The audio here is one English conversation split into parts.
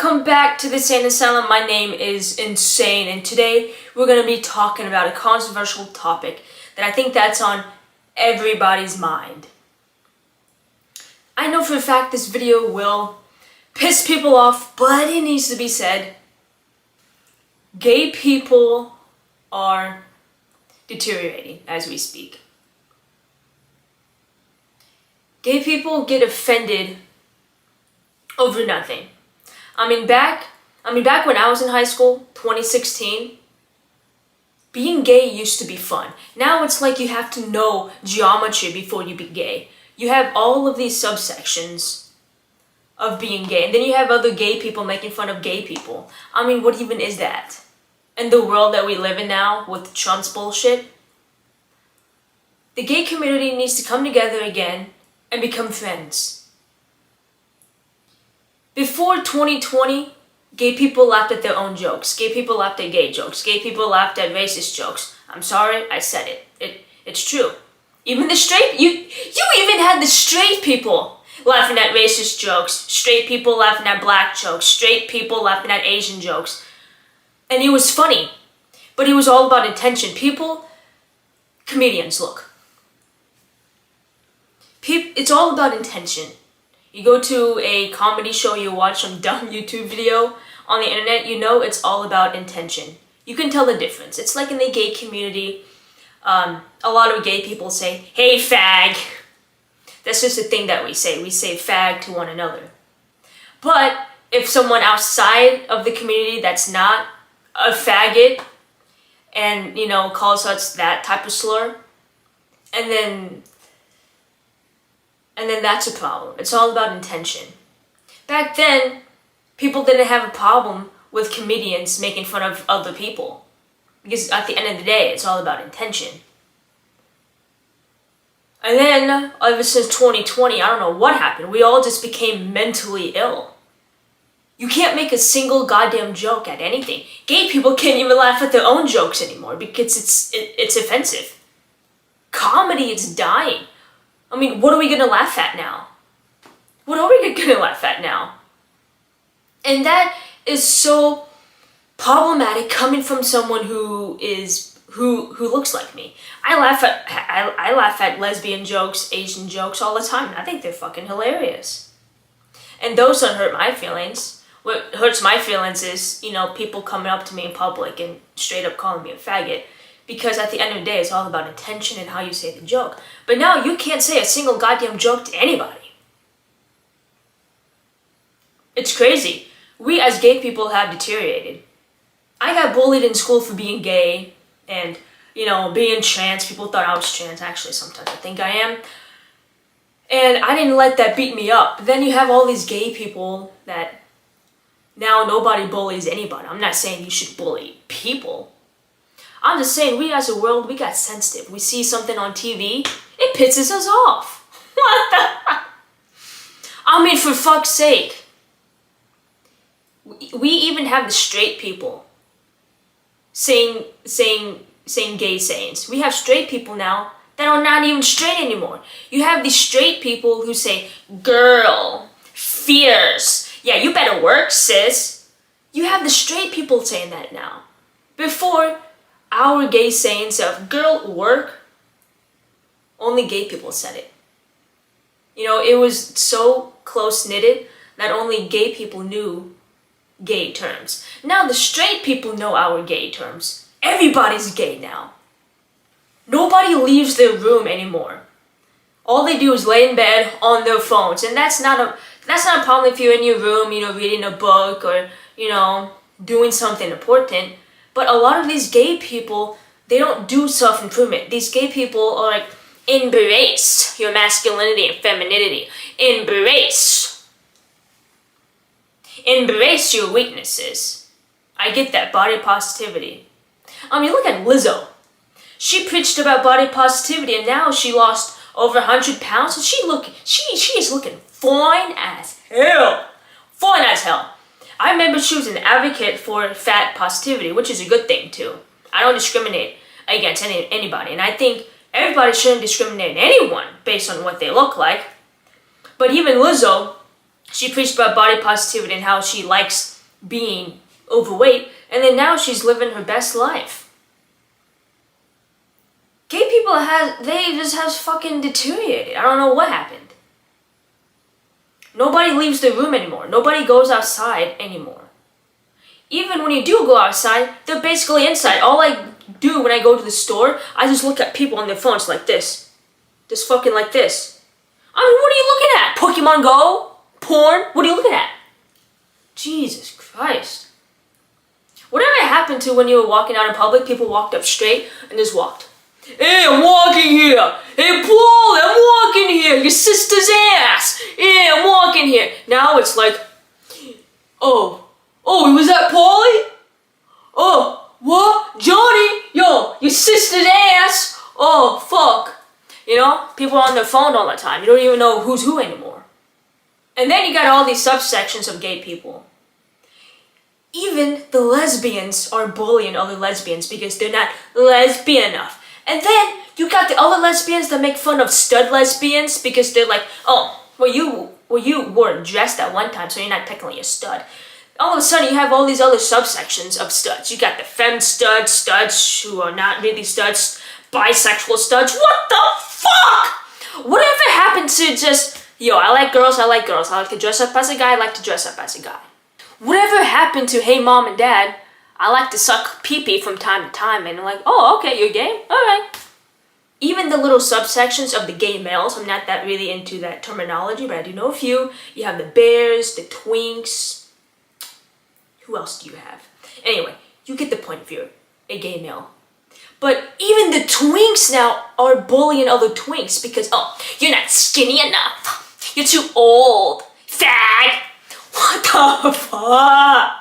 welcome back to the Insane Asylum. My name is Insane, and today we're going to be talking about a controversial topic that I think that's on everybody's mind. I know for a fact this video will piss people off, but it needs to be said. Gay people are deteriorating as we speak. Gay people get offended over nothing. I mean, back when I was in high school, 2016, being gay used to be fun. Now it's like you have to know geometry before you be gay. You have all of these subsections of being gay, and then you have other gay people making fun of gay people. I mean, what even is that? In the world that we live in now, with Trump's bullshit, the gay community needs to come together again and become friends. Before 2020, gay people laughed at their own jokes. Gay people laughed at gay jokes. Gay people laughed at racist jokes. I'm sorry, I said it. It's true. Even the straight, you even had the straight people laughing at racist jokes. Straight people laughing at black jokes. Straight people laughing at Asian jokes. And it was funny. But it was all about intention. Comedians, look. It's all about intention. You go to a comedy show, you watch some dumb YouTube video on the internet, you know it's all about intention. You can tell the difference. It's like in the gay community, a lot of gay people say, "Hey, fag." That's just a thing that we say. We say fag to one another. But if someone outside of the community that's not a faggot and, calls us that type of slur, and then that's a problem. It's all about intention. Back then, people didn't have a problem with comedians making fun of other people. Because at the end of the day, it's all about intention. And then, ever since 2020, I don't know what happened. We all just became mentally ill. You can't make a single goddamn joke at anything. Gay people can't even laugh at their own jokes anymore because it's offensive. Comedy is dying. I mean, what are we going to laugh at now? What are we going to laugh at now? And that is so problematic coming from someone who looks like me. I laugh at lesbian jokes, Asian jokes all the time. I think they're fucking hilarious. And those don't hurt my feelings. What hurts my feelings is, people coming up to me in public and straight up calling me a faggot. Because at the end of the day, it's all about intention and how you say the joke. But now you can't say a single goddamn joke to anybody. It's crazy. We as gay people have deteriorated. I got bullied in school for being gay and, being trans. People thought I was trans. Actually, sometimes I think I am. And I didn't let that beat me up. Then you have all these gay people that now nobody bullies anybody. I'm not saying you should bully people. I'm just saying, we as a world, we got sensitive. We see something on TV, it pisses us off. What the? I mean, for fuck's sake. We even have the straight people saying gay sayings. We have straight people now that are not even straight anymore. You have these straight people who say, "Girl, fierce. Yeah, you better work, sis." You have the straight people saying that now. Before, our gay sayings of "girl, work," only gay people said it. It was so close-knitted that only gay people knew gay terms. Now the straight people know our gay terms. Everybody's gay now. Nobody leaves their room anymore. All they do is lay in bed on their phones, and that's not a problem if you're in your room, reading a book or, doing something important. But a lot of these gay people, they don't do self-improvement. These gay people are like, embrace your masculinity and femininity. Embrace your weaknesses. I get that, body positivity. I mean, look at Lizzo. She preached about body positivity and now she lost over 100 pounds. And she is looking fine as hell. Fine as hell. I remember she was an advocate for fat positivity, which is a good thing too. I don't discriminate against anybody, and I think everybody shouldn't discriminate anyone based on what they look like. But even Lizzo, She preached about body positivity and how she likes being overweight, and then now she's living her best life. Gay people they just have fucking deteriorated. I don't know what happened. Nobody leaves the room anymore. Nobody goes outside anymore. Even when you do go outside, they're basically inside. All I do when I go to the store, I just look at people on their phones like this. Just fucking like this. I mean, what are you looking at? Pokemon Go? Porn? What are you looking at? Jesus Christ. Whatever happened to when you were walking out in public, people walked up straight and just walked. Hey, I'm walking here. Hey, Paul, I'm walking here. Your sister's ass. Yeah, I'm walking here. Now it's like, oh, was that Paulie? Oh, what? Johnny? Yo, your sister's ass. Oh, fuck. You know, people are on their phone all the time. You don't even know who's who anymore. And then you got all these subsections of gay people. Even the lesbians are bullying other lesbians because they're not lesbian enough. And then you got the other lesbians that make fun of stud lesbians because they're like, oh, well you weren't dressed at one time, so you're not technically a stud. All of a sudden you have all these other subsections of studs. You got the femme studs, studs who are not really studs, bisexual studs. What the fuck? Whatever happened to just, yo, I like girls. I like to dress up as a guy, I like to dress up as a guy. Whatever happened to, hey mom and dad, I like to suck pee-pee from time to time, and I'm like, oh, okay, you're gay? Alright. Even the little subsections of the gay males, I'm not that really into that terminology, but I do know a few. You have the bears, the twinks. Who else do you have? Anyway, you get the point if you're a gay male. But even the twinks now are bullying other twinks because, oh, you're not skinny enough. You're too old. Fag. What the fuck?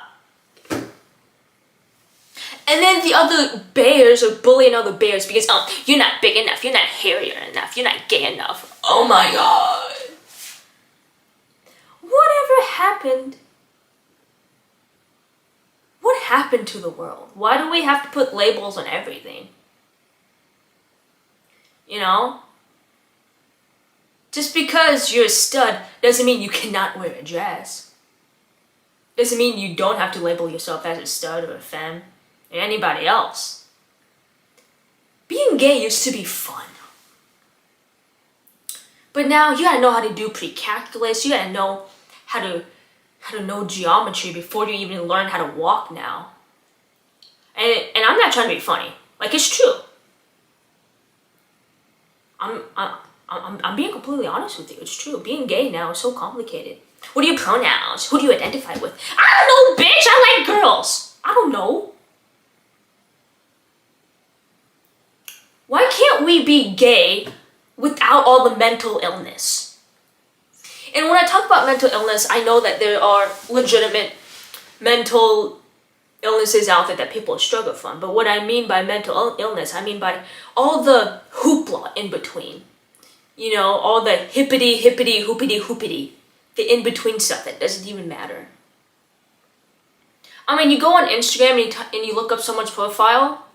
And then the other bears are bullying other bears because, oh, you're not big enough, you're not hairier enough, you're not gay enough. Oh my god. Whatever happened? What happened to the world? Why do we have to put labels on everything? You know? Just because you're a stud doesn't mean you cannot wear a dress. Doesn't mean you don't have to label yourself as a stud or a femme. And anybody else. Being gay used to be fun. But now you gotta know how to do pre-calculus, you gotta know how to know geometry before you even learn how to walk now. And I'm not trying to be funny. Like, it's true. I'm being completely honest with you. It's true. Being gay now is so complicated. What are your pronouns? Who do you identify with? I don't know, bitch! I like girls! I don't know. Why can't we be gay without all the mental illness? And when I talk about mental illness, I know that there are legitimate mental illnesses out there that people struggle from. But what I mean by mental illness, I mean by all the hoopla in between. You know, all the hippity, hoopity. The in-between stuff that doesn't even matter. I mean, you go on Instagram and you look up someone's profile.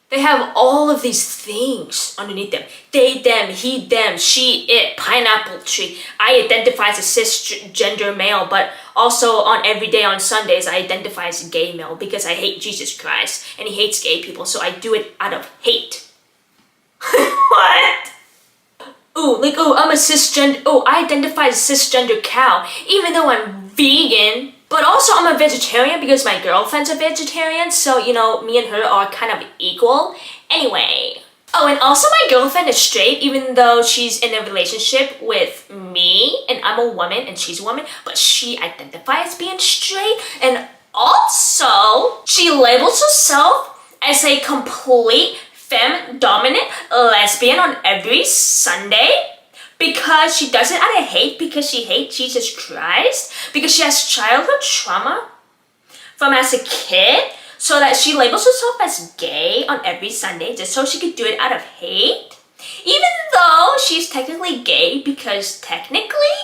They have all of these things underneath them. They, them, he, them, she, it, pineapple tree. I identify as a cisgender male, but also on every day on Sundays, I identify as a gay male because I hate Jesus Christ and he hates gay people, so I do it out of hate. What? Ooh, I'm a cisgender. Oh, I identify as a cisgender cow, even though I'm vegan. But also I'm a vegetarian because my girlfriend's a vegetarian, so, you know, me and her are kind of equal. Anyway. Oh, and also my girlfriend is straight, even though she's in a relationship with me, and I'm a woman, and she's a woman, but she identifies as being straight, and also, she labels herself as a complete femme-dominant lesbian on every Sunday. Because she does it out of hate, because she hates Jesus Christ, because she has childhood trauma from as a kid, so that she labels herself as gay on every Sunday just so she could do it out of hate. Even though she's technically gay, because technically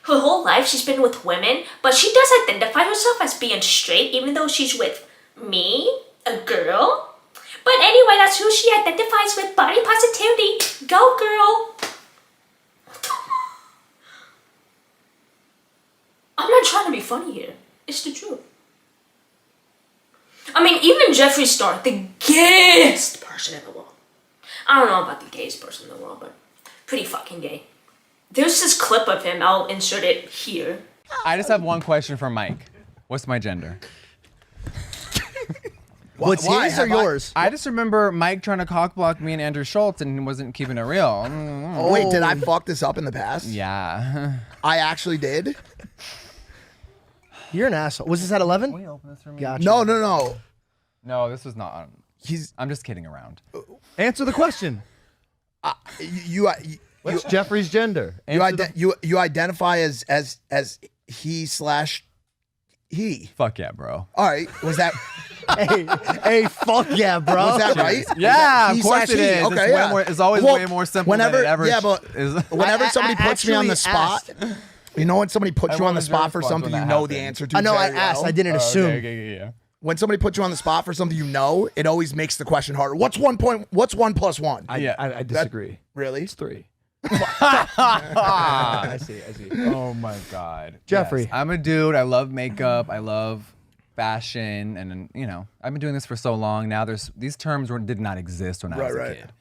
her whole life she's been with women, but she does identify herself as being straight, even though she's with me, a girl. But anyway, that's who she identifies with. Body positivity. Go, girl. funny here. It's the truth. I mean, even Jeffree Star, the gayest person in the world. I don't know about the gayest person in the world, but pretty fucking gay. There's this clip of him. I'll insert it here. I just have one question for Mike. What's my gender? What's his or yours? I just remember Mike trying to cockblock me and Andrew Schultz and wasn't keeping it real. Oh, wait, did I fuck this up in the past? Yeah. I actually did? You're an asshole. Was this at 11? Can we open this for me? Gotcha. No, no, no. No, this was not. I'm just kidding around. Answer the question. What's Jeffrey's gender? You identify as he/he. Fuck yeah, bro. All right. Was that? hey, fuck yeah, bro. Was that right? Yeah, of course it is. Okay, It's always way more simple than it ever is. Whenever somebody puts me on the spot, you know when somebody puts you on the spot for something you know the answer to. I know. I very asked. well? I didn't assume. Yeah. When somebody puts you on the spot for something you know, it always makes the question harder. What's 1 plus 1? I disagree. Really? It's 3. I see. Oh my God. Jeffrey. Yes, I'm a dude. I love makeup. I love fashion. And, you know, I've been doing this for so long. Now these terms did not exist when I was a kid.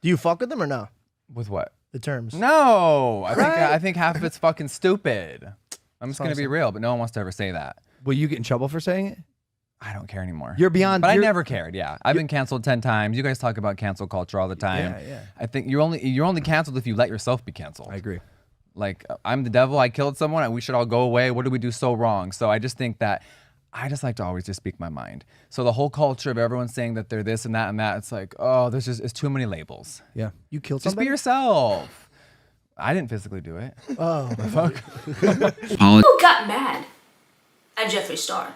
Do you fuck with them or no? With what? The terms. No. I think half of it's fucking stupid. I'm just going to be real, but no one wants to ever say that. Will you get in trouble for saying it? I don't care anymore. You're beyond. But I never cared. Yeah, I've been canceled 10 times. You guys talk about cancel culture all the time. Yeah. I think you're only canceled if you let yourself be canceled. I agree. Like I'm the devil. I killed someone. And we should all go away. What did we do so wrong? So I just think that I just like to always just speak my mind. So the whole culture of everyone saying that they're this and that and that, it's like, oh, it's too many labels. Yeah, you killed Just somebody. be yourself. I didn't physically do it. Oh, fuck. Who got mad at Jeffree Star?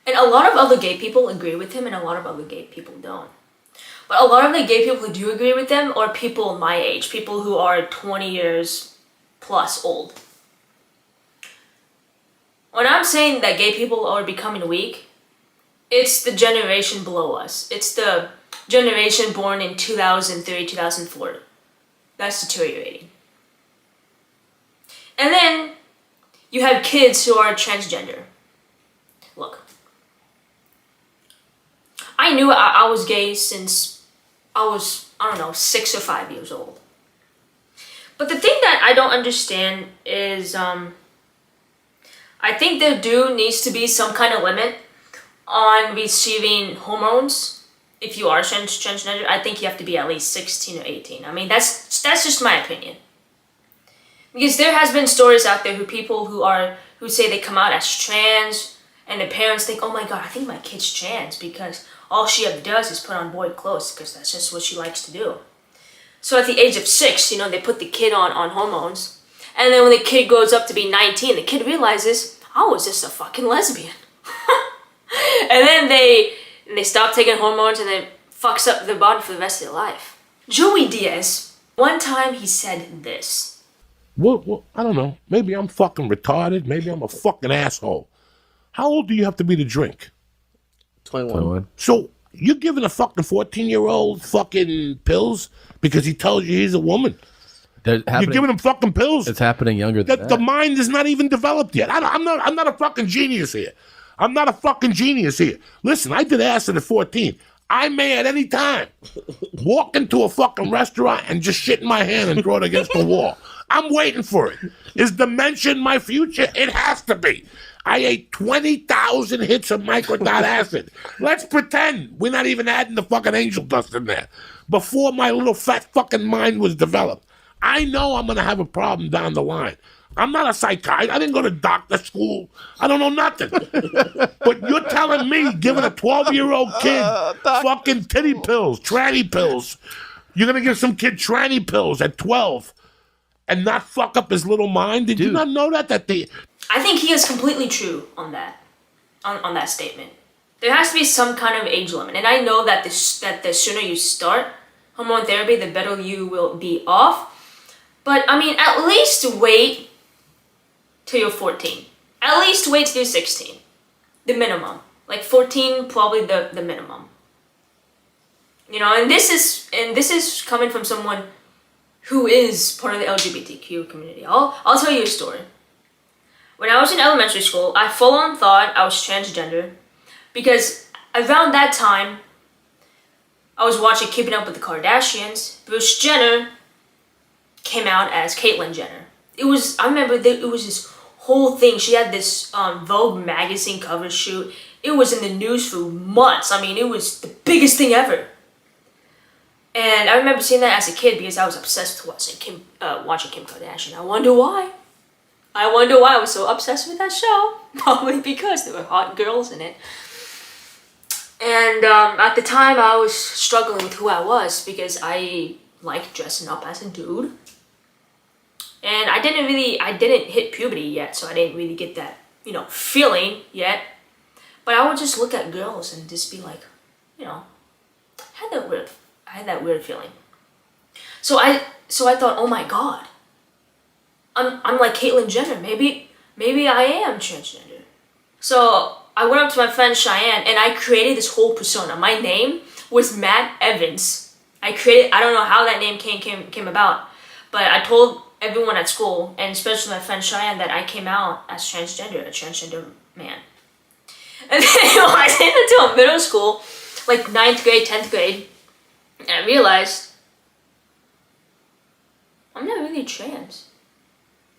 And a lot of other gay people agree with him, and a lot of other gay people don't. But a lot of the gay people who do agree with them are people my age, people who are 20 years plus old. When I'm saying that gay people are becoming weak, it's the generation below us. It's the generation born in 2003, 2004. That's deteriorating. And then you have kids who are transgender. Look. I knew I was gay since I was, 6 or 5 years old. But the thing that I don't understand is, I think there needs to be some kind of limit on receiving hormones. If you are transgender, I think you have to be at least 16 or 18. I mean, that's just my opinion. Because there has been stories out there who say they come out as trans, and the parents think, oh my God, I think my kid's trans because all she ever does is put on boy clothes because that's just what she likes to do. So at the age of 6, they put the kid on hormones. And then when the kid grows up to be 19, the kid realizes, I was just a fucking lesbian. And then they stop taking hormones and then fucks up their body for the rest of their life. Joey Diaz, one time he said this. Well, I don't know. Maybe I'm fucking retarded. Maybe I'm a fucking asshole. How old do you have to be to drink? 21. So you're giving a fucking 14-year-old fucking pills because he tells you he's a woman. You're giving him fucking pills. It's happening younger than that. The mind is not even developed yet. I'm not a fucking genius here. I'm not a fucking genius here. Listen, I did acid at 14. I may at any time walk into a fucking restaurant and just shit in my hand and throw it against the wall. I'm waiting for it. Is dementia in my future? It has to be. I ate 20,000 hits of microdot acid. Let's pretend we're not even adding the fucking angel dust in there. Before my little fat fucking mind was developed. I know I'm going to have a problem down the line. I'm not a psychiatrist. I didn't go to doctor school. I don't know nothing. But you're telling me giving a 12-year-old kid fucking titty pills, tranny pills. You're going to give some kid tranny pills at 12 and not fuck up his little mind? Did you not know that? I think he is completely true on that, on that statement. There has to be some kind of age limit. And I know that the sooner you start hormone therapy, the better you will be off. But, I mean, at least wait till you're 14. At least wait till you're 16. The minimum. Like 14, probably the minimum. And this is coming from someone who is part of the LGBTQ community. I'll tell you a story. When I was in elementary school, I full on thought I was transgender because around that time, I was watching Keeping Up with the Kardashians. Bruce Jenner came out as Caitlyn Jenner. I remember that it was this whole thing. She had this Vogue magazine cover shoot. It was in the news for months. I mean, it was the biggest thing ever. And I remember seeing that as a kid because I was obsessed with watching Kim Kardashian. I wonder why I was so obsessed with that show. Probably because there were hot girls in it. And at the time, I was struggling with who I was because I liked dressing up as a dude. And I didn't hit puberty yet, so I didn't really get that, feeling yet. But I would just look at girls and just be like, I had that weird feeling. So I thought, oh my God, I'm like Caitlyn Jenner. Maybe I am transgender. So I went up to my friend Cheyenne and I created this whole persona. My name was Matt Evans. I don't know how that name came about, but I told everyone at school, and especially my friend Cheyenne, that I came out as transgender, a transgender man. And then I went into middle school, like 9th grade, 10th grade, and I realized I'm not really trans.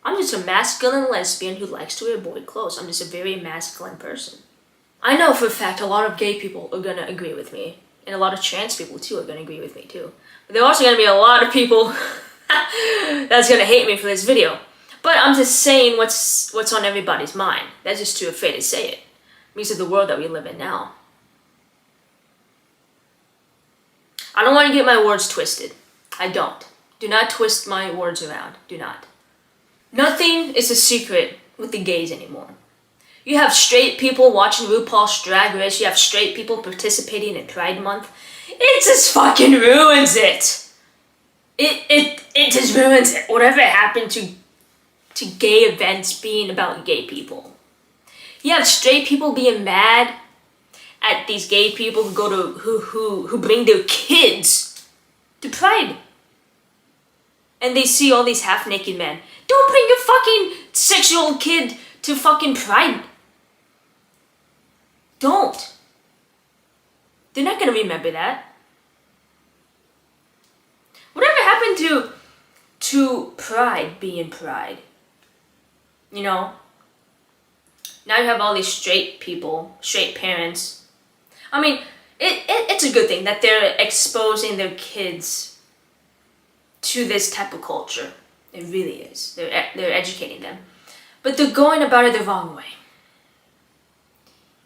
I'm just a masculine lesbian who likes to wear boy clothes. I'm just a very masculine person. I know for a fact a lot of gay people are gonna agree with me, and a lot of trans people too are gonna agree with me too. But there are also gonna be a lot of people that's gonna hate me for this video. But I'm just saying what's on everybody's mind. That's just too afraid to say it because of the world that we live in now. I don't want to get my words twisted. I don't. Do not twist my words around. Do not. Nothing is a secret with the gays anymore. You have straight people watching RuPaul's Drag Race. You have straight people participating in Pride Month. It just fucking ruins it. It just ruins it. Whatever happened to gay events being about gay people? You have straight people being mad at these gay people who bring their kids to Pride. And they see all these half-naked men. Don't bring your fucking 6-year-old kid to fucking Pride. Don't. They're not gonna remember that. Whatever happened to Pride being Pride? Now you have all these straight people, straight parents. I mean, it's a good thing that they're exposing their kids to this type of culture. It really is. They're educating them. But they're going about it the wrong way.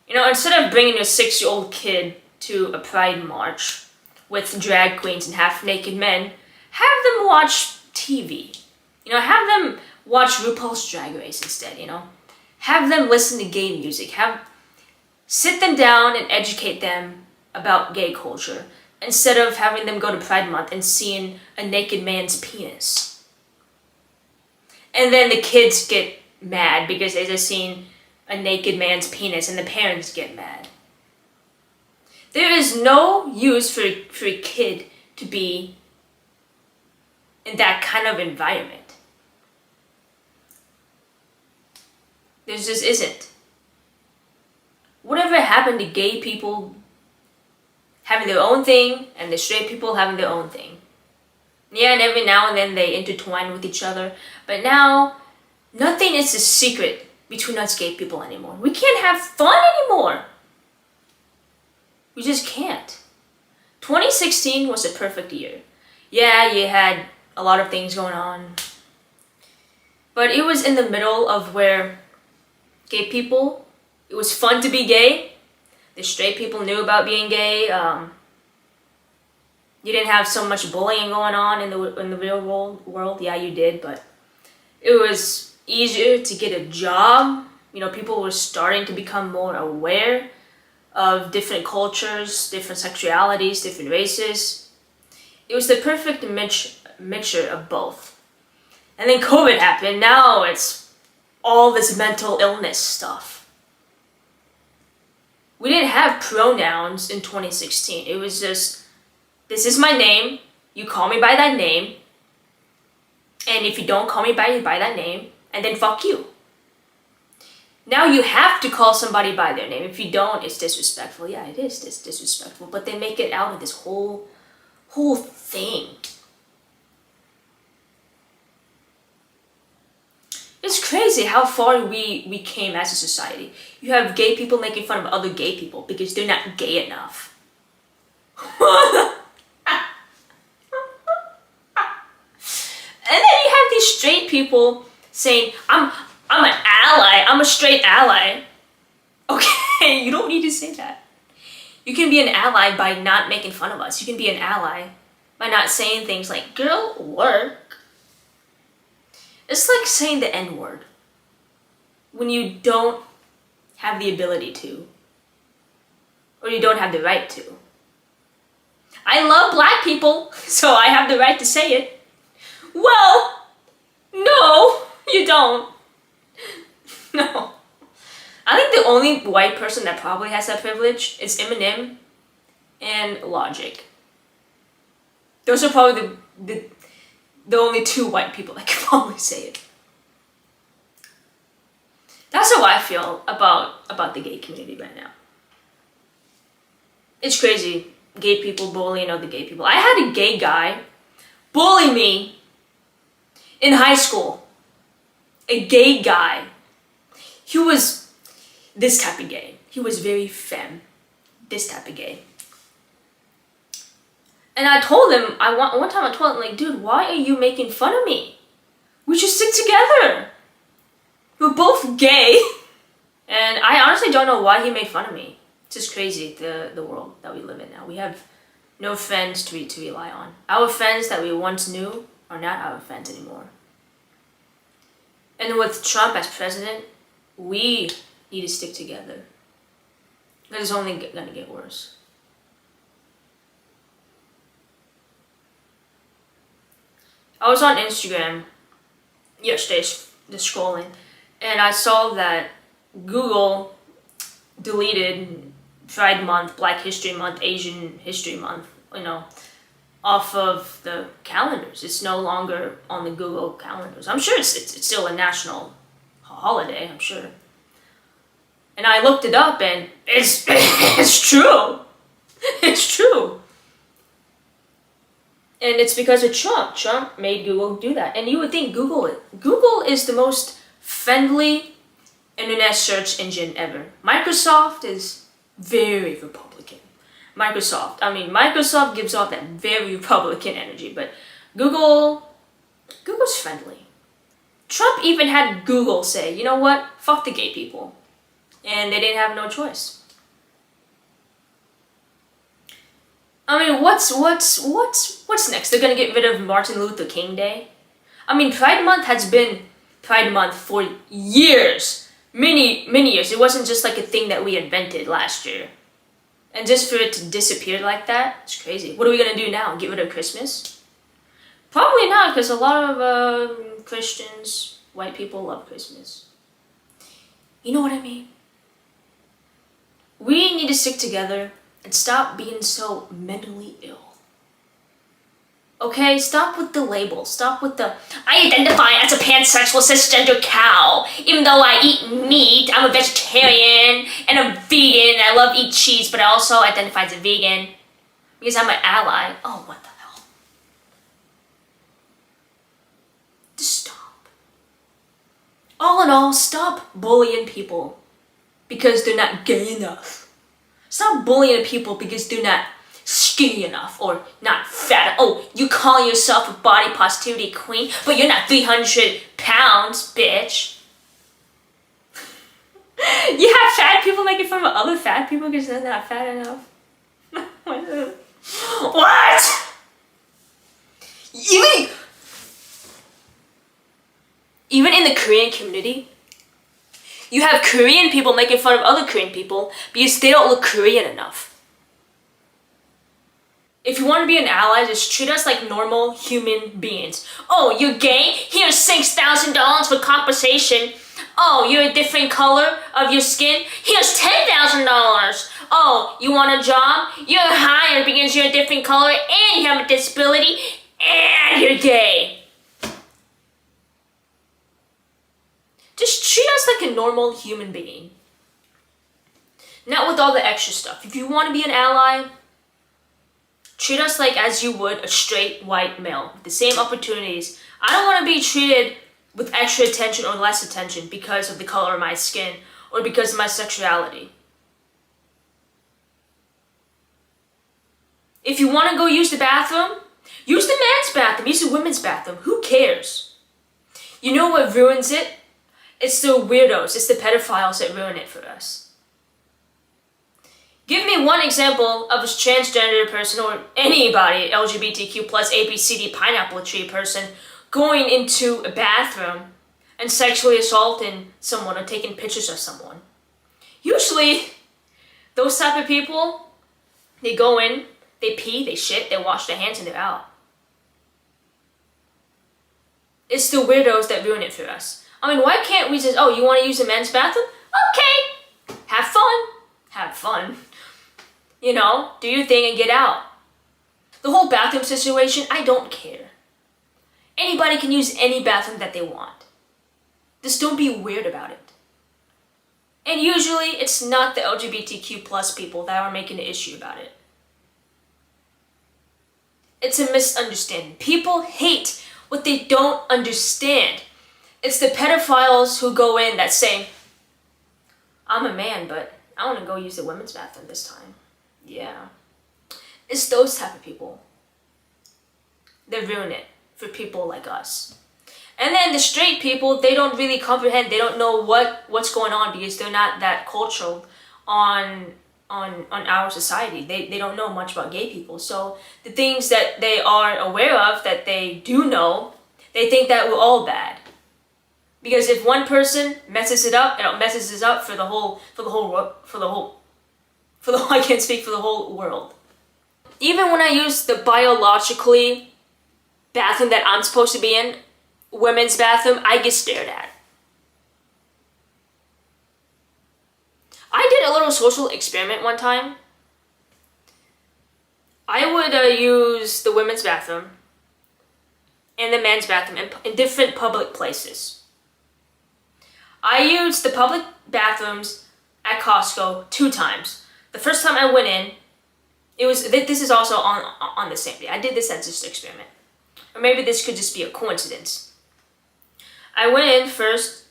Instead of bringing a 6-year-old kid to a Pride march with drag queens and half-naked men, have them watch TV. Have them watch RuPaul's Drag Race instead, Have them listen to gay music. Sit them down and educate them about gay culture instead of having them go to Pride Month and seeing a naked man's penis. And then the kids get mad because they just seen a naked man's penis and the parents get mad. There is no use for a kid to be in that kind of environment. There just isn't. Whatever happened to gay people having their own thing and the straight people having their own thing? Yeah, and every now and then they intertwine with each other. But now, nothing is a secret between us gay people anymore. We can't have fun anymore. We just can't. 2016 was a perfect year. Yeah, you had a lot of things going on. But it was in the middle of where gay people, it was fun to be gay. The straight people knew about being gay. You didn't have so much bullying going on in the real world. Yeah, you did, but it was easier to get a job. People were starting to become more aware of different cultures, different sexualities, different races. It was the perfect mixture of both. And then COVID happened. Now it's all this mental illness stuff. We didn't have pronouns in 2016. It was just, this is my name. You call me by that name. And if you don't call me by that name, and then fuck you. Now you have to call somebody by their name. If you don't, it's disrespectful. Yeah, it is disrespectful. But they make it out of this whole thing. It's crazy how far we came as a society. You have gay people making fun of other gay people because they're not gay enough. And then you have these straight people saying, I'm an ally, I'm a straight ally. Okay, you don't need to say that. You can be an ally by not making fun of us. You can be an ally by not saying things like, girl, work. It's like saying the N-word when you don't have the ability to, or you don't have the right to. I love black people, so I have the right to say it. Well, no, you don't. No. I think the only white person that probably has that privilege is Eminem and Logic. Those are probably the only two white people that can probably say it. That's how I feel about the gay community right now. It's crazy. Gay people bullying other gay people. I had a gay guy bully me in high school. A gay guy. He was this type of gay. He was very femme. This type of gay. And I told him, one time I told him, like, dude, why are you making fun of me? We should stick together. We're both gay. And I honestly don't know why he made fun of me. It's just crazy, the world that we live in now. We have no friends to rely on. Our friends that we once knew are not our friends anymore. And with Trump as president, we need to stick together. It's only gonna get worse. I was on Instagram yesterday, just scrolling, and I saw that Google deleted Pride Month, Black History Month, Asian History Month, off of the calendars. It's no longer on the Google calendars. I'm sure it's still a national holiday, I'm sure. And I looked it up and it's true. It's true. And it's because of Trump. Trump made Google do that. And you would think Google is the most friendly internet search engine ever. Microsoft is very Republican. Microsoft gives off that very Republican energy, but Google's friendly. Trump even had Google say, you know what, fuck the gay people. And they didn't have no choice. What's next? They're gonna get rid of Martin Luther King Day? Pride Month has been Pride Month for years. Many years. It wasn't just like a thing that we invented last year. And just for it to disappear like that, it's crazy. What are we gonna do now? Get rid of Christmas? Probably not, because a lot of Christians, white people love Christmas. You know what I mean? We need to stick together and stop being so mentally ill. Okay, stop with the labels. Stop with the, I identify as a pansexual cisgender cow. Even though I eat meat, I'm a vegetarian and a vegan. And I love eat cheese, but I also identify as a vegan because I'm an ally. Oh, what the hell? Just stop. All in all, stop bullying people because they're not gay enough. Stop bullying people because they're not skinny enough or not fat. Oh, you call yourself a body positivity queen, but you're not 300 pounds, bitch. You have fat people making fun of other fat people because they're not fat enough. What? Even in the Korean community, you have Korean people making fun of other Korean people because they don't look Korean enough. If you want to be an ally, just treat us like normal human beings. Oh, you're gay? Here's $6,000 for compensation. Oh, you're a different color of your skin? Here's $10,000. Oh, you want a job? You're hired because you're a different color and you have a disability and you're gay. Just treat us like a normal human being. Not with all the extra stuff. If you want to be an ally, treat us like as you would a straight white male with the same opportunities. I don't want to be treated with extra attention or less attention because of the color of my skin or because of my sexuality. If you want to go use the bathroom, use the man's bathroom, use the women's bathroom. Who cares? You know what ruins it? It's the weirdos, it's the pedophiles that ruin it for us. Give me one example of a transgender person or anybody, LGBTQ plus ABCD pineapple tree person, going into a bathroom and sexually assaulting someone or taking pictures of someone. Usually, those type of people, they go in, they pee, they shit, they wash their hands, and they're out. It's the weirdos that ruin it for us. I mean, why can't we just, oh, you want to use the men's bathroom? Okay, have fun. Have fun. You know, do your thing and get out. The whole bathroom situation, I don't care. Anybody can use any bathroom that they want. Just don't be weird about it. And usually, it's not the LGBTQ plus people that are making an issue about it. It's a misunderstanding. People hate what they don't understand. It's the pedophiles who go in that say, I'm a man, but I want to go use the women's bathroom this time. Yeah. It's those type of people that ruin it for people like us. And then the straight people, they don't really comprehend. They don't know what's going on because they're not that cultural on our society. They don't know much about gay people. So the things that they are aware of, that they do know, they think that we're all bad. Because if one person messes it up, it messes it up for the whole I can't speak for the whole world. Even when I use the biologically bathroom that I'm supposed to be in, women's bathroom, I get stared at. I did a little social experiment one time. I would use the women's bathroom and the men's bathroom in different public places. I used the public bathrooms at Costco 2 times. The first time I went in, this is also on the same day. I did this as just an experiment. Or maybe this could just be a coincidence. I went in first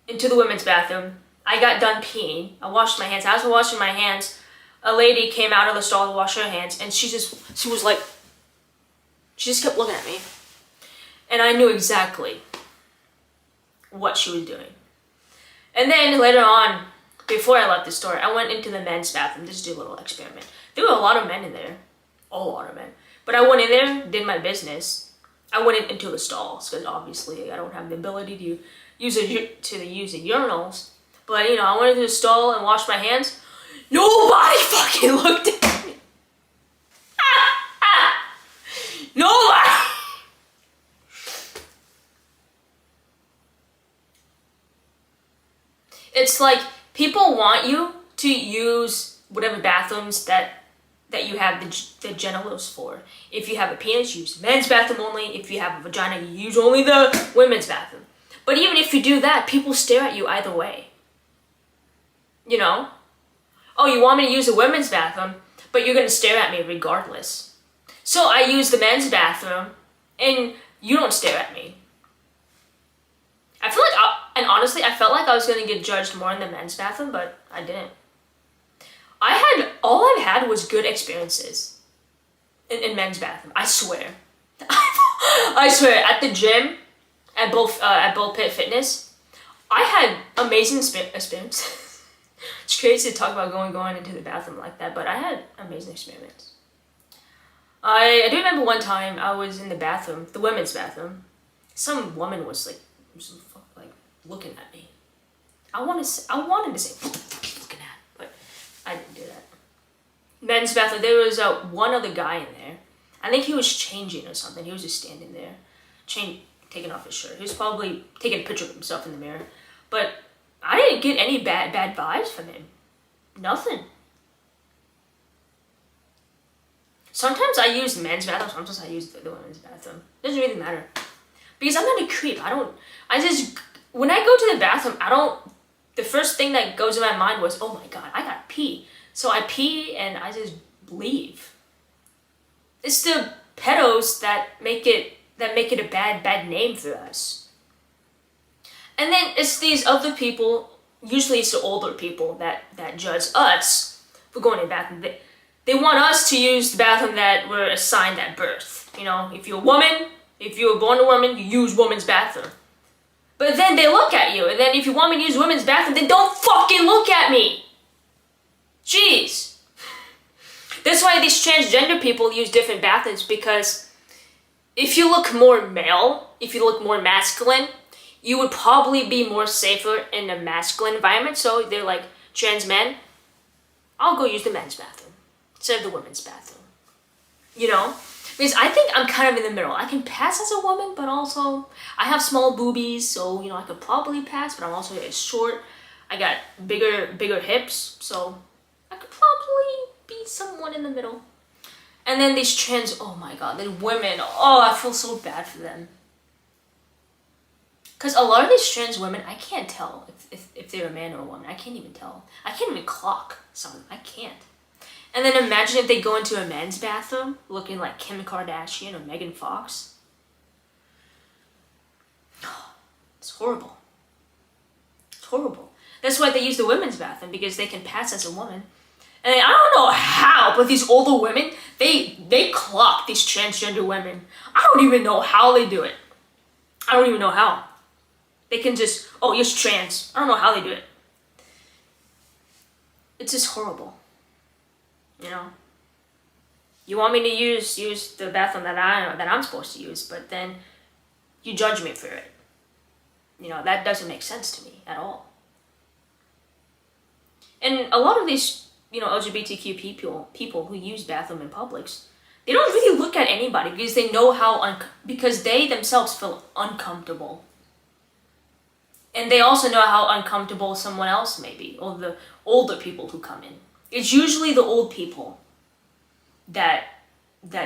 into the women's bathroom. I got done peeing. I washed my hands. As I was washing my hands, a lady came out of the stall to wash her hands, and she just kept looking at me. And I knew exactly what she was doing. And then later on, before I left the store, I went into the men's bathroom just to do a little experiment. There were a lot of men in there. A lot of men. But I went in there, did my business. I went into the stalls, because obviously I don't have the ability to use the urinals. But, you know, I went into the stall and washed my hands. Nobody fucking looked at me. Nobody. It's like people want you to use whatever bathrooms that you have the genitals for. If you have a penis, use the men's bathroom only. If you have a vagina, you use only the women's bathroom. But even if you do that, people stare at you either way. You know? Oh, you want me to use the women's bathroom, but you're gonna stare at me regardless. So I use the men's bathroom, and you don't stare at me. I feel like, and honestly, I felt like I was gonna get judged more in the men's bathroom, but I didn't. All I've had was good experiences in men's bathroom. I swear. I swear, at the gym, at both Pit Fitness, I had amazing experiences. It's crazy to talk about going into the bathroom like that, but I had amazing experiments. I do remember one time I was in the bathroom, the women's bathroom. Some woman was like looking at me. I wanted to say looking at, but I didn't do that. Men's bathroom, there was one other guy in there. I think he was changing or something. He was just standing there, taking off his shirt. He was probably taking a picture of himself in the mirror. But I didn't get any bad vibes from him. Nothing. Sometimes I use the men's bathroom, sometimes I use the women's bathroom. It doesn't really matter. Because I'm not a creep. when I go to the bathroom, the first thing that goes in my mind was, oh my God, I gotta pee. So I pee and I just leave. It's the pedos that make it a bad name for us. And then it's these other people, usually it's the older people that judge us for going to the bathroom. They want us to use the bathroom that we're assigned at birth. You know, if you're a woman, if you were born a woman, you use woman's bathroom. But then they look at you, and then if you want me to use women's bathroom, then don't fucking look at me. Jeez. That's why these transgender people use different bathrooms, because if you look more male, if you look more masculine, you would probably be more safer in a masculine environment. So they're like, trans men, I'll go use the men's bathroom instead of the women's bathroom. You know? Because I think I'm kind of in the middle. I can pass as a woman, but also I have small boobies, so I could probably pass, but I'm also short. I got bigger hips, so I could probably be someone in the middle. And then these trans, oh my God, the women, oh, I feel so bad for them. Because a lot of these trans women, I can't tell if they're a man or a woman. I can't even tell. I can't even clock some. I can't. And then imagine if they go into a men's bathroom looking like Kim Kardashian or Megan Fox. It's horrible. It's horrible. That's why they use the women's bathroom, because they can pass as a woman. And I don't know how, but these older women, they clock these transgender women. I don't even know how they do it. I don't even know how. They can just, oh, you're trans. I don't know how they do it. It's just horrible. You know? You want me to use the bathroom that I'm supposed to use, but then you judge me for it. That doesn't make sense to me at all. And a lot of these, LGBTQ people who use bathroom in publics, they don't really look at anybody because they know because they themselves feel uncomfortable. And they also know how uncomfortable someone else may be, or the older people who come in. It's usually the old people that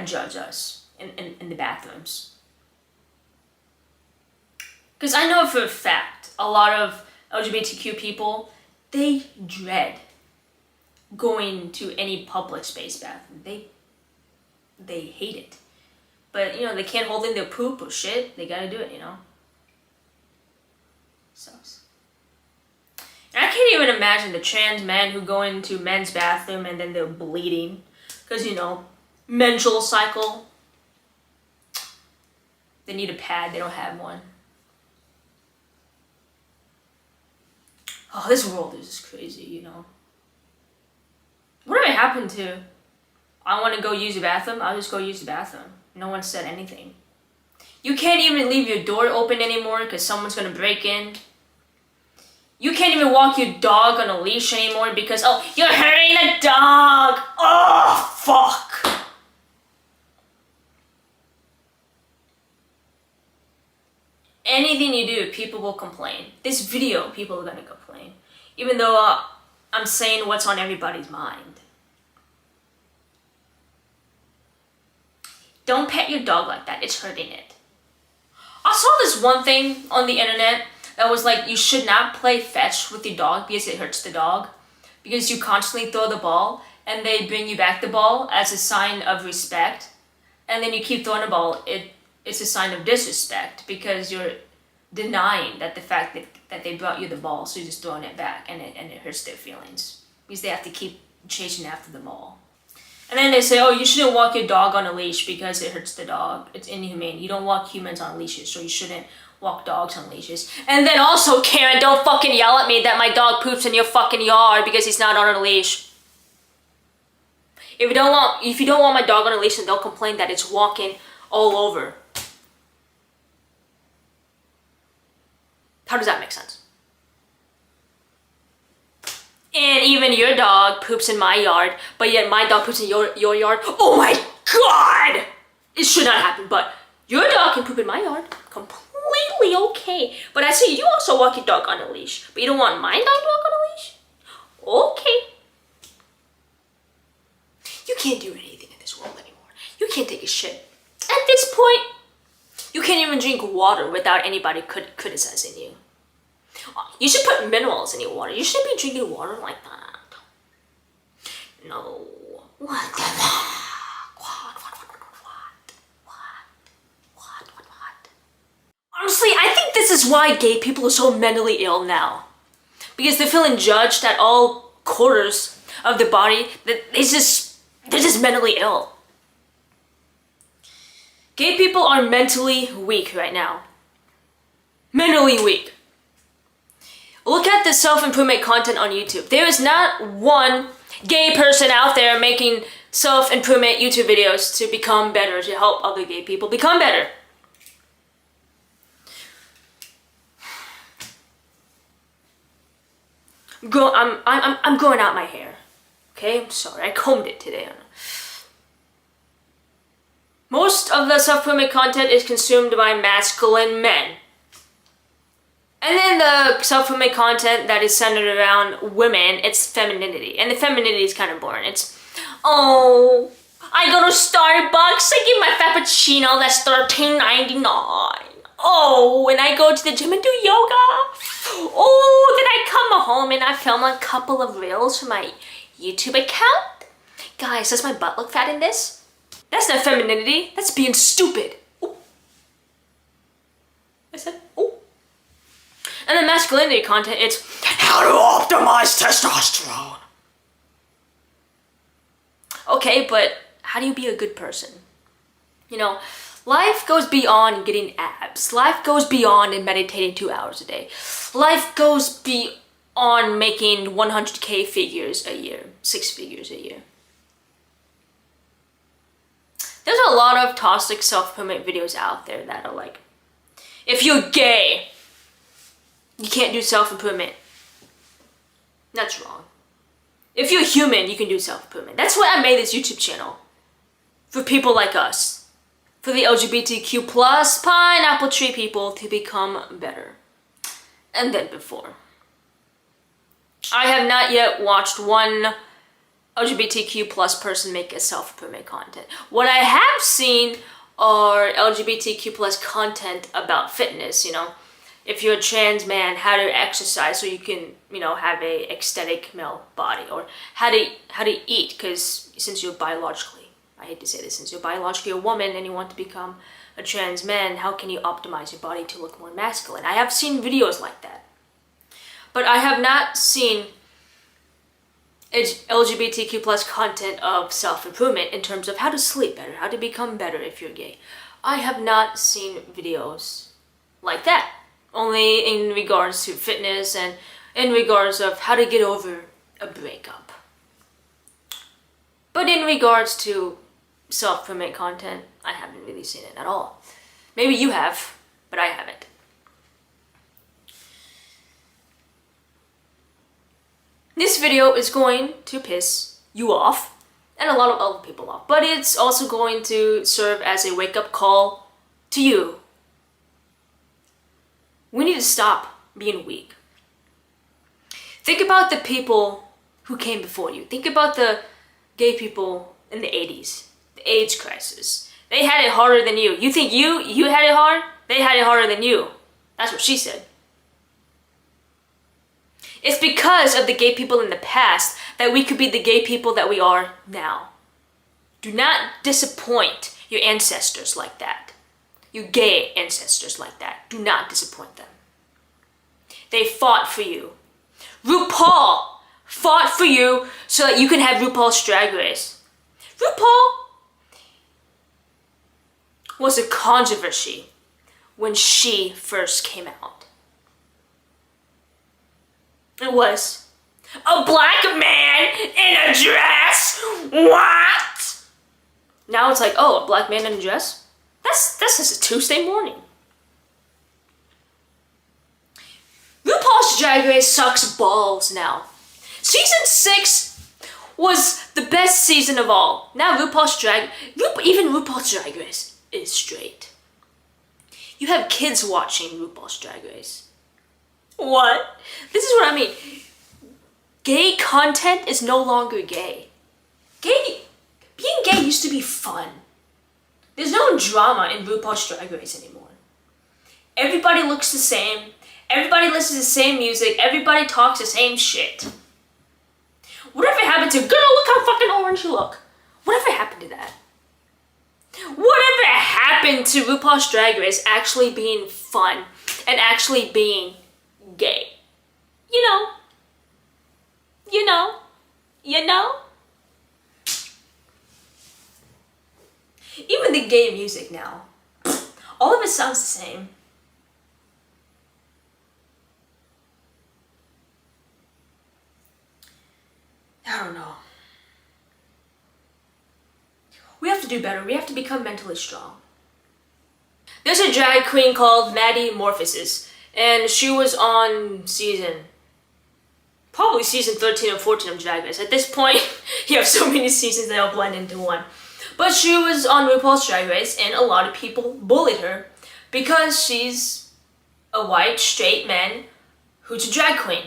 judge us in the bathrooms. Because I know for a fact, a lot of LGBTQ people, they dread going to any public space bathroom. They hate it. But, they can't hold in their poop or shit. They gotta do it, Sucks. And I can't even imagine the trans men who go into men's bathroom and then they're bleeding. Because, menstrual cycle. They need a pad, they don't have one. Oh, this world is just crazy, Whatever happened to, I want to go use the bathroom, I'll just go use the bathroom. No one said anything. You can't even leave your door open anymore because someone's going to break in. You can't even walk your dog on a leash anymore because, oh, you're hurting the dog. Oh, fuck. Anything you do, people will complain. This video, people are going to complain. Even though I'm saying what's on everybody's mind. Don't pet your dog like that. It's hurting it. I saw this one thing on the internet that was like, you should not play fetch with your dog because it hurts the dog. Because you constantly throw the ball and they bring you back the ball as a sign of respect. And then you keep throwing the ball. It's a sign of disrespect because you're denying the fact that they brought you the ball, so you're just throwing it back, and it hurts their feelings because they have to keep chasing after the ball. And then they say, oh, you shouldn't walk your dog on a leash because it hurts the dog. It's inhumane. You don't walk humans on leashes, so you shouldn't walk dogs on leashes. And then also, Karen, don't fucking yell at me that my dog poops in your fucking yard because he's not on a leash. If you don't want my dog on a leash, then they'll complain that it's walking all over. How does that make sense? And even your dog poops in my yard, but yet my dog poops in your yard. Oh my God! It should not happen, but your dog can poop in my yard. Completely okay. But I see you also walk your dog on a leash, but you don't want my dog to walk on a leash? Okay. You can't do anything in this world anymore. You can't take a shit. At this point, you can't even drink water without anybody criticizing you. You should put minerals in your water. You shouldn't be drinking water like that. No. What the fuck? What? Honestly, I think this is why gay people are so mentally ill now. Because they're feeling judged at all quarters of their body. They're just mentally ill. Gay people are mentally weak right now. Mentally weak. Look at the self-improvement content on YouTube. There is not one gay person out there making self-improvement YouTube videos to become better, to help other gay people become better. I'm growing out my hair. Okay, I'm sorry. I combed it today. Most of the self-improvement content is consumed by masculine men. And then the self-improvement content that is centered around women, it's femininity. And the femininity is kind of boring. It's, oh, I go to Starbucks, I get my Frappuccino, that's $13.99. Oh, and I go to the gym and do yoga. Oh, then I come home and I film a couple of reels for my YouTube account. Guys, does my butt look fat in this? That's not femininity, that's being stupid. Ooh. I said, oh. And the masculinity content, it's how to optimize testosterone. Okay, but how do you be a good person? You know, life goes beyond getting abs. Life goes beyond meditating 2 hours a day. Life goes beyond making 100K figures a year, 6 figures a year. There's a lot of toxic self-improvement videos out there that are like, if you're gay, you can't do self-improvement. That's wrong. If you're human, you can do self-improvement. That's why I made this YouTube channel. For people like us. For the LGBTQ plus pineapple tree people to become better. And than before. I have not yet watched one LGBTQ plus person make a self-improvement content. What I have seen are LGBTQ plus content about fitness, you know. If you're a trans man, how to exercise so you can, you know, have a aesthetic male body, or how to eat, because since you're biologically, I hate to say this, since you're biologically a woman and you want to become a trans man, how can you optimize your body to look more masculine? I have seen videos like that, but I have not seen LGBTQ plus content of self-improvement in terms of how to sleep better, how to become better if you're gay. I have not seen videos like that. Only in regards to fitness and in regards of how to get over a breakup. But in regards to self-improvement content, I haven't really seen it at all. Maybe you have, but I haven't. This video is going to piss you off and a lot of other people off, but it's also going to serve as a wake-up call to you. We need to stop being weak. Think about the people who came before you. Think about the gay people in the 80s, the AIDS crisis. They had it harder than you. You think you had it hard? They had it harder than you. That's what she said. It's because of the gay people in the past that we could be the gay people that we are now. Do not disappoint your ancestors like that. Your gay ancestors like that. Do not disappoint them. They fought for you. RuPaul fought for you so that you can have RuPaul's Drag Race. RuPaul was a controversy when she first came out. It was a black man in a dress. What? Now it's like, oh, a black man in a dress? That's just a Tuesday morning. RuPaul's Drag Race sucks balls now. Season 6 was the best season of all. Now even RuPaul's Drag Race is straight. You have kids watching RuPaul's Drag Race. What? This is what I mean. Gay content is no longer gay. Being gay used to be fun. There's no drama in RuPaul's Drag Race anymore. Everybody looks the same. Everybody listens to the same music. Everybody talks the same shit. Whatever happened to, girl, look how fucking orange you look. Whatever happened to that? Whatever happened to RuPaul's Drag Race actually being fun and actually being gay? You know. Even the gay music now, all of it sounds the same. I don't know. We have to do better. We have to become mentally strong. There's a drag queen called Maddie Morphosis, and she was on probably season 13 or 14 of Drag Race. At this point, you have so many seasons they all blend into one. But she was on RuPaul's Drag Race, and a lot of people bullied her because she's a white, straight man who's a drag queen.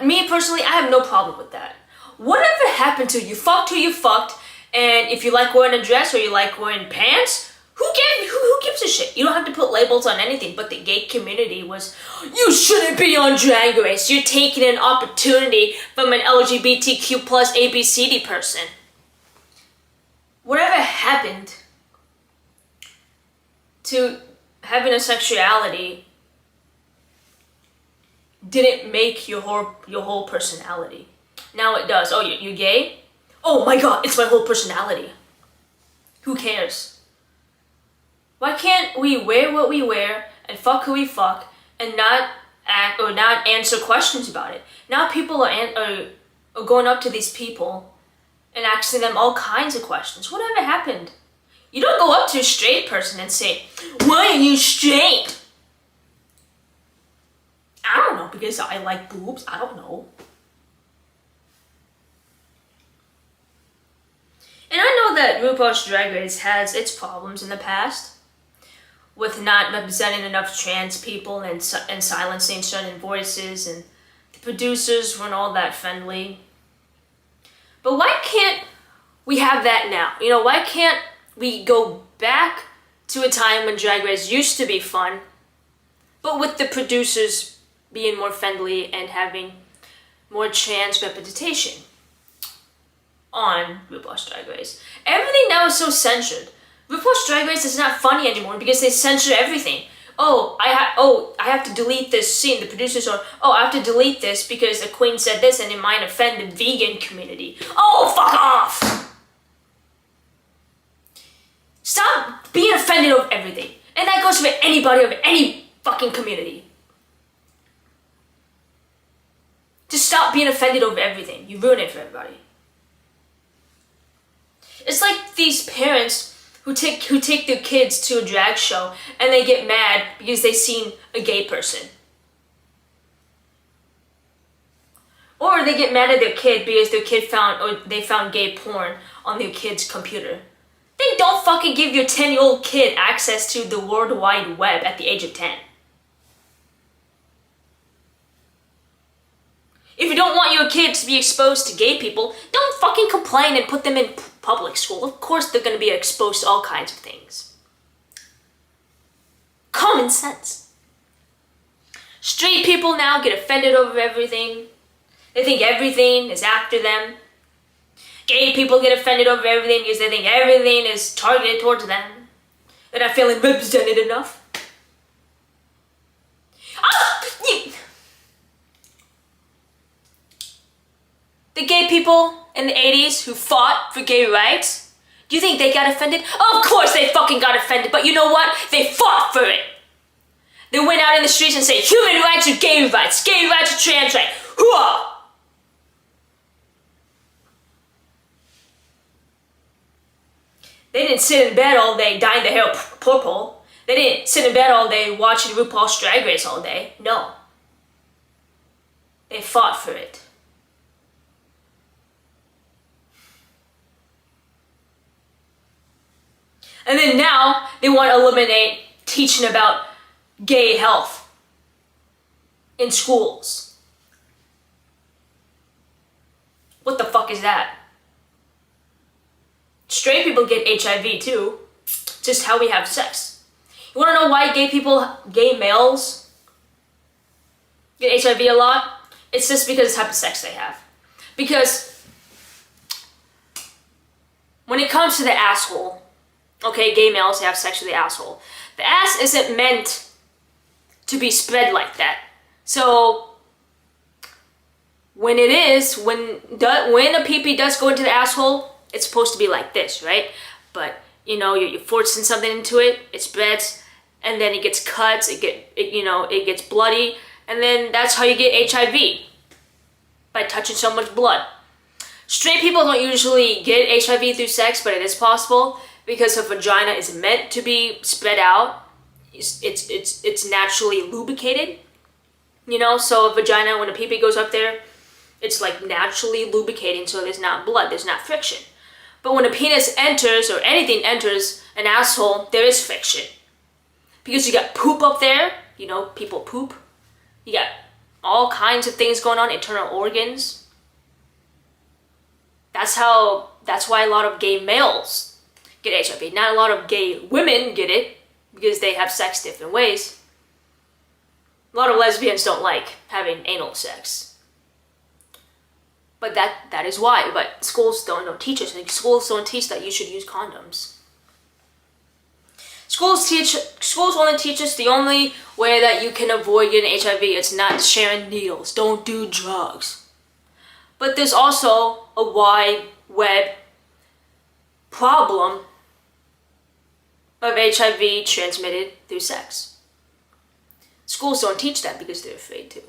Me personally, I have no problem with that. Whatever happened to you fucked who you fucked, and if you like wearing a dress or you like wearing pants, who gives a shit? You don't have to put labels on anything, but the gay community was, you shouldn't be on Drag Race. You're taking an opportunity from an LGBTQ plus ABCD person. Whatever happened to having a sexuality didn't make your whole personality. Now it does. Oh, you're gay? Oh my god, it's my whole personality. Who cares? Why can't we wear what we wear and fuck who we fuck and not answer questions about it? Now people are going up to these people and asking them all kinds of questions. Whatever happened? You don't go up to a straight person and say, why are you straight? I don't know, because I like boobs. I don't know. And I know that RuPaul's Drag Race has its problems in the past with not representing enough trans people and silencing certain voices, and the producers weren't all that friendly. But why can't we have that now? You know, why can't we go back to a time when Drag Race used to be fun, but with the producers being more friendly and having more trans representation on RuPaul's Drag Race? Everything now is so censored. RuPaul's Drag Race is not funny anymore because they censor everything. I have to delete this scene. The producers are, I have to delete this because the queen said this and it might offend the vegan community. Oh, fuck off! Stop being offended over everything. And that goes for anybody of any fucking community. Just stop being offended over everything. You ruin it for everybody. It's like these parents who take their kids to a drag show and they get mad because they seen a gay person. Or they get mad at their kid because their kid found gay porn on their kid's computer. Then don't fucking give your 10-year-old kid access to the World Wide Web at the age of 10. If you don't want your kid to be exposed to gay people, don't fucking complain and put them in public school. Of course they're going to be exposed to all kinds of things. Common sense. Straight people now get offended over everything. They think everything is after them. Gay people get offended over everything because they think everything is targeted towards them. They're not feeling represented enough. The gay people in the 80s who fought for gay rights, do you think they got offended? Of course they fucking got offended, but you know what? They fought for it. They went out in the streets and said, human rights are gay rights are trans rights. Hooah! They didn't sit in bed all day dyeing their hair purple. They didn't sit in bed all day watching RuPaul's Drag Race all day. No. They fought for it. And then now they want to eliminate teaching about gay health in schools. What the fuck is that? Straight people get HIV too. Just how we have sex. You want to know why gay males get HIV a lot? It's just because of the type of sex they have. Because when it comes to the asshole, okay, gay males have sex with the asshole. The ass isn't meant to be spread like that. So when a pee-pee does go into the asshole, it's supposed to be like this, right? But you're forcing something into it, it spreads, and then it gets cuts, it gets bloody, and then that's how you get HIV, by touching someone's blood. Straight people don't usually get HIV through sex, but it is possible because a vagina is meant to be spread out. It's naturally lubricated, so a vagina, when a pee-pee goes up there, it's like naturally lubricating, so there's not blood, there's not friction. But when a penis enters, or anything enters an asshole, there is friction. Because you got poop up there, people poop. You got all kinds of things going on, internal organs. That's why a lot of gay males get HIV. Not a lot of gay women get it, because they have sex different ways. A lot of lesbians don't like having anal sex. But that is why. But schools don't teach us. Schools don't teach that you should use condoms. Schools only teach us the only way that you can avoid getting HIV. It's not sharing needles. Don't do drugs. But there's also a wide web problem of HIV transmitted through sex. Schools don't teach that because they're afraid to.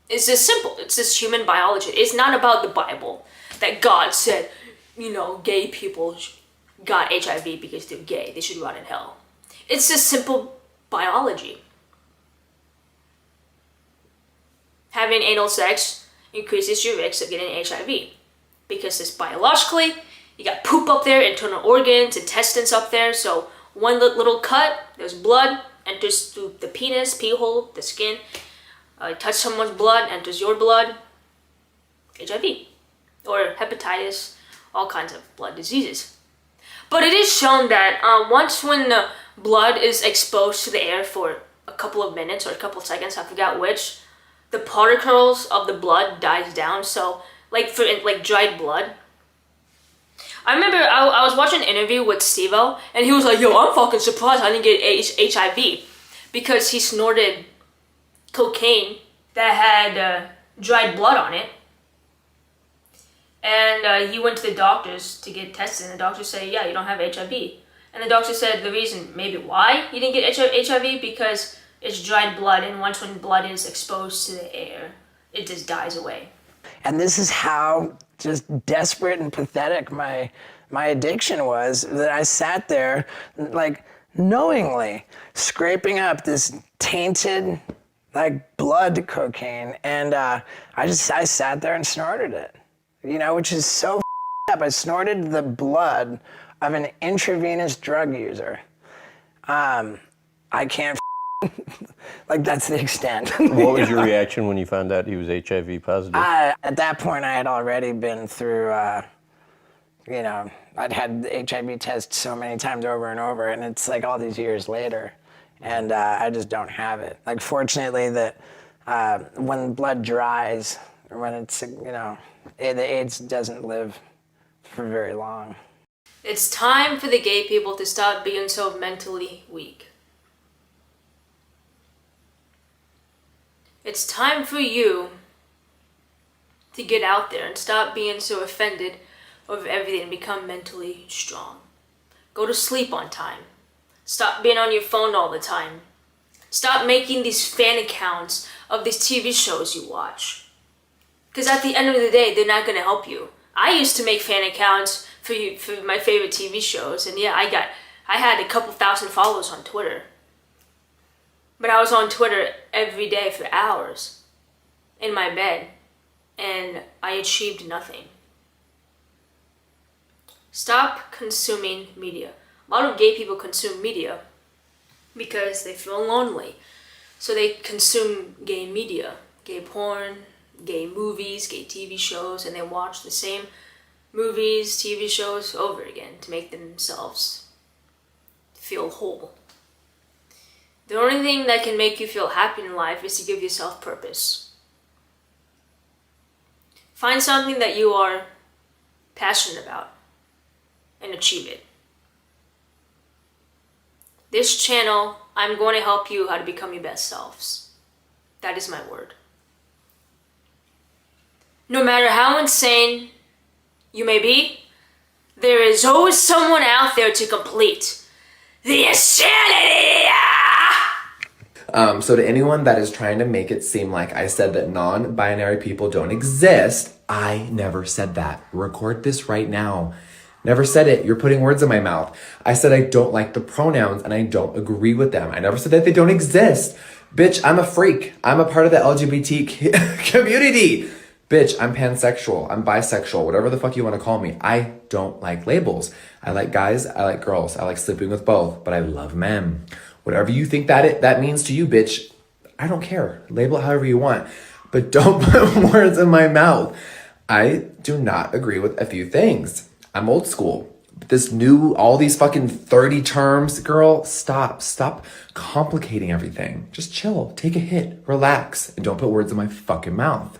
It's just simple. It's just human biology. It's not about the Bible that God said, gay people got HIV because they're gay. They should rot in hell. It's just simple biology. Having anal sex increases your risk of getting HIV because it's biologically, you got poop up there, internal organs, intestines up there, so one little cut, there's blood, enters through the penis, pee hole, the skin, touch someone's blood, enters your blood, HIV, or hepatitis, all kinds of blood diseases. But it is shown that once when the blood is exposed to the air for a couple of minutes or a couple of seconds, I forgot which, the particles of the blood dies down. So like dried blood. I remember I was watching an interview with Steve-O, and he was like, yo, I'm fucking surprised I didn't get HIV, because he snorted cocaine that had dried blood on it. And he went to the doctors to get tested, and the doctors said, yeah, you don't have HIV. And the doctor said the reason maybe why you didn't get HIV, because it's dried blood, and once when blood is exposed to the air, it just dies away. And this is how just desperate and pathetic my addiction was, that I sat there like knowingly scraping up this tainted like blood cocaine, and I sat there and snorted it, which is so up. I snorted the blood of an intravenous drug user. I can't like, that's the extent. What was your reaction when you found out he was HIV positive? At that point, I had already been through, I'd had the HIV test so many times over and over, and it's like all these years later, and I just don't have it. Like, fortunately, that when blood dries, or when it's, the AIDS doesn't live for very long. It's time for the gay people to stop being so mentally weak. It's time for you to get out there and stop being so offended over everything and become mentally strong. Go to sleep on time. Stop being on your phone all the time. Stop making these fan accounts of these TV shows you watch. Because at the end of the day, they're not going to help you. I used to make fan accounts for my favorite TV shows, and yeah, I had a couple thousand followers on Twitter. But I was on Twitter every day for hours in my bed, and I achieved nothing. Stop consuming media. A lot of gay people consume media because they feel lonely. So they consume gay media, gay porn, gay movies, gay TV shows, and they watch the same movies, TV shows over again to make themselves feel whole. The only thing that can make you feel happy in life is to give yourself purpose. Find something that you are passionate about and achieve it. This channel, I'm going to help you how to become your best selves. That is my word. No matter how insane you may be, there is always someone out there to complete the insanity. So to anyone that is trying to make it seem like I said that non-binary people don't exist, I never said that. Record this right now. Never said it. You're putting words in my mouth. I said I don't like the pronouns and I don't agree with them. I never said that they don't exist. Bitch, I'm a freak. I'm a part of the LGBT community. Bitch, I'm pansexual. I'm bisexual. Whatever the fuck you want to call me. I don't like labels. I like guys. I like girls. I like sleeping with both. But I love men. Whatever you think that means to you, bitch, I don't care. Label it however you want. But don't put words in my mouth. I do not agree with a few things. I'm old school. All these fucking 30 terms, girl, stop complicating everything. Just chill, take a hit, relax, and don't put words in my fucking mouth.